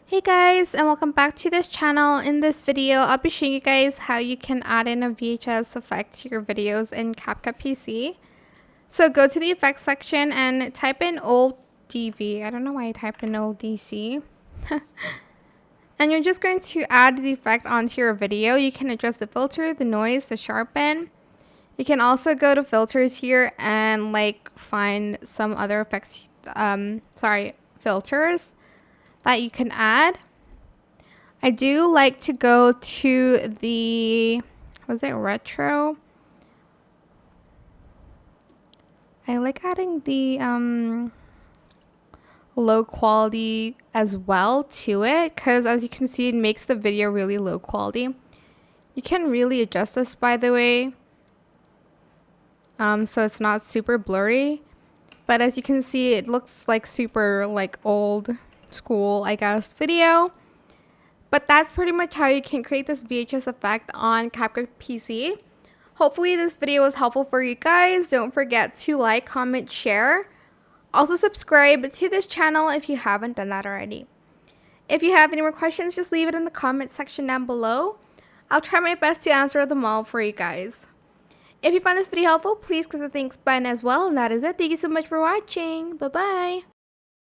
Hey guys, and welcome back to this channel. In this video, I'll be showing you guys how you can add in a VHS effect to your videos in CapCut PC. So go to the effects section and type in old DV. I don't know why I typed in old DC. And you're just going to add the effect onto your video. You can adjust the filter, the noise, the sharpen. You can also go to filters here and find some other effects, filters that you can add. I do like to go to the, retro? I like adding the low quality as well to it, because as you can see, it makes the video really low quality. You can really adjust this, by the way, so it's not super blurry, but as you can see, it looks like super old school, I guess, video. But that's pretty much how you can create this VHS effect on CapCut PC. Hopefully this video was helpful for you guys. Don't forget to like, comment, share. Also subscribe to this channel if you haven't done that already. If you have any more questions, just leave it in the comment section down below. I'll try my best to answer them all for you guys. If you found this video helpful, please click the thanks button as well. And that is it. Thank you so much for watching. Bye-bye.